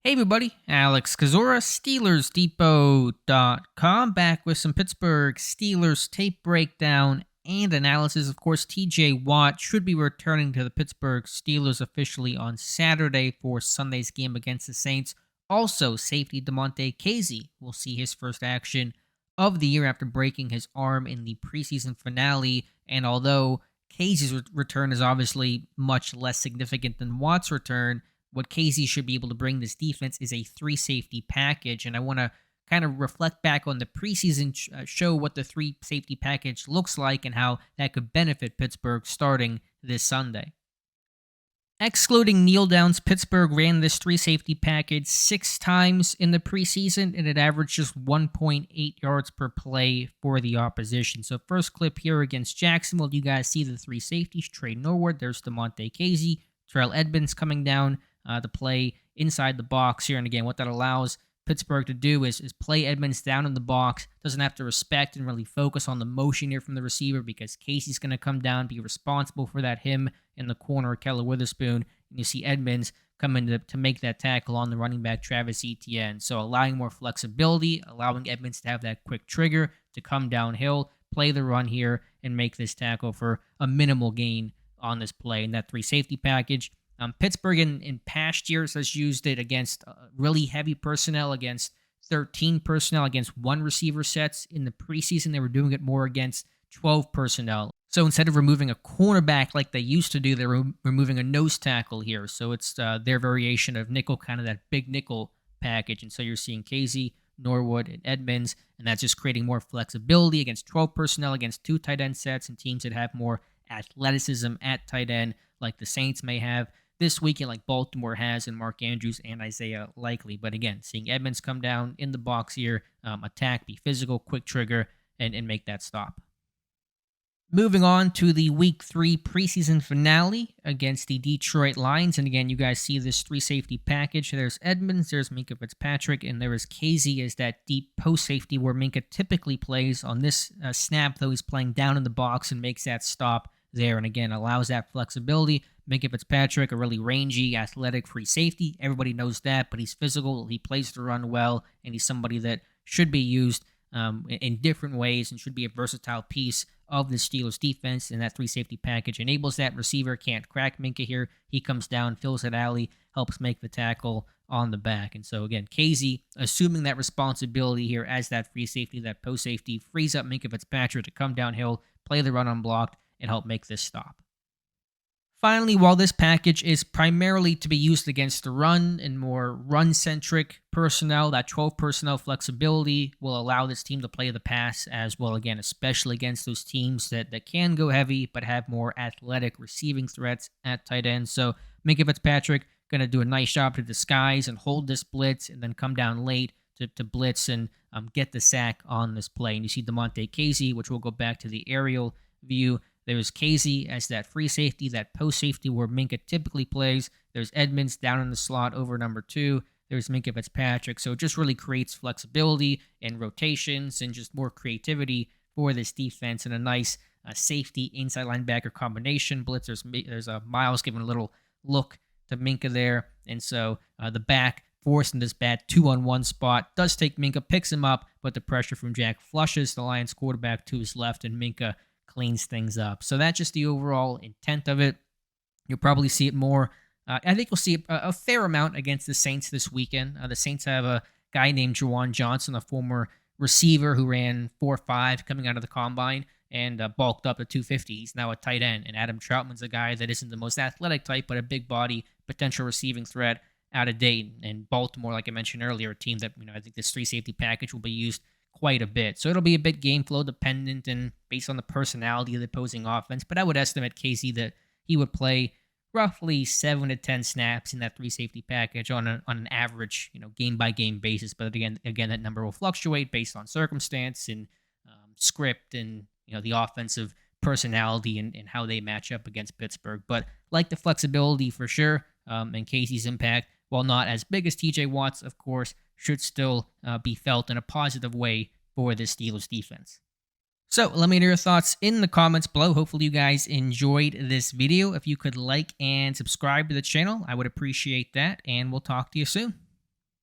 Hey everybody, Alex Kazora, SteelersDepot.com, back with some Pittsburgh Steelers tape breakdown and analysis. Of course, TJ Watt should be returning to the Pittsburgh Steelers officially on Saturday for Sunday's game against the Saints. Also, safety Damontae Kazee will see his first action of the year after breaking his arm in the preseason finale. And although Kazee's return is obviously much less significant than Watt's return, what Kazee should be able to bring this defense is a three safety package. And I want to kind of reflect back on the preseason show what the three safety package looks like and how that could benefit Pittsburgh starting this Sunday. Excluding kneel downs, Pittsburgh ran this three safety package 6 times in the preseason, and it averaged just 1.8 yards per play for the opposition. So first clip here against Jacksonville, you guys see the three safeties, Trey Norwood, there's Damontae Kazee, Terrell Edmonds coming down to play inside the box here. And again, what that allows Pittsburgh to do is play Edmonds down in the box. Doesn't have to respect and really focus on the motion here from the receiver because Kazee's going to come down, be responsible for that. Him in the corner, Keller Witherspoon. And you see Edmonds come in to make that tackle on the running back, Travis Etienne. So allowing more flexibility, allowing Edmonds to have that quick trigger to come downhill, play the run here, and make this tackle for a minimal gain on this play. And that three safety package, Pittsburgh in past years has used it against really heavy personnel, against 13 personnel, against one receiver sets. In the preseason, they were doing it more against 12 personnel. So instead of removing a cornerback like they used to do, they're removing a nose tackle here. So it's their variation of nickel, kind of that big nickel package. And so you're seeing Kazee, Norwood, and Edmonds, and that's just creating more flexibility against 12 personnel, against 2 tight end sets, and teams that have more athleticism at tight end, like the Saints may have this weekend, like Baltimore has, and Mark Andrews and Isaiah Likely. But again, seeing Edmonds come down in the box here, attack, be physical, quick trigger, and make that stop. Moving on to the Week 3 preseason finale against the Detroit Lions. And again, you guys see this three safety package. There's Edmonds, there's Minkah Fitzpatrick, and there is Kazee as that deep post safety where Minkah typically plays. On this snap, though, he's playing down in the box and makes that stop there. And again, allows that flexibility. Minkah Fitzpatrick, a really rangy, athletic free safety. Everybody knows that, but he's physical. He plays the run well, and he's somebody that should be used in different ways and should be a versatile piece of the Steelers defense. And that three safety package enables that. Receiver can't crack Minkah here. He comes down, fills that alley, helps make the tackle on the back. And so again, Kazee assuming that responsibility here as that free safety, that post safety, frees up Minkah Fitzpatrick to come downhill, play the run unblocked, and help make this stop. Finally, while this package is primarily to be used against the run and more run-centric personnel, that 12 personnel flexibility will allow this team to play the pass as well, again, especially against those teams that can go heavy but have more athletic receiving threats at tight end. So Minkah Fitzpatrick going to do a nice job to disguise and hold this blitz and then come down late to blitz and get the sack on this play. And you see Damontae Kazee, which we'll go back to the aerial view. There's Kazee as that free safety, that post safety where Minkah typically plays. There's Edmonds down in the slot over number 2. There's Minkah Fitzpatrick. So it just really creates flexibility and rotations and just more creativity for this defense and a nice safety inside linebacker combination. Blitz, there's Miles giving a little look to Minkah there. And so the back forcing this bad 2-on-1 spot does take Minkah, picks him up, but the pressure from Jack flushes the Lions quarterback to his left, and Minkah cleans things up. So that's just the overall intent of it. You'll probably see it more. I think you'll see a fair amount against the Saints this weekend. The Saints have a guy named Juwan Johnson, a former receiver who ran 4.5 coming out of the combine and bulked up to 250. He's now a tight end. And Adam Troutman's a guy that isn't the most athletic type, but a big body, potential receiving threat out of Dayton. And Baltimore, like I mentioned earlier, a team that, I think this three safety package will be used quite a bit. So it'll be a bit game flow dependent and based on the personality of the opposing offense. But I would estimate Kazee that he would play roughly 7 to 10 snaps in that three safety package on an average, game by game basis. But again, that number will fluctuate based on circumstance and script and the offensive personality and how they match up against Pittsburgh. But like the flexibility for sure, and Kazee's impact, while not as big as TJ Watt's, of course, should still be felt in a positive way for this Steelers defense. So let me know your thoughts in the comments below. Hopefully you guys enjoyed this video. If you could like and subscribe to the channel, I would appreciate that, and we'll talk to you soon.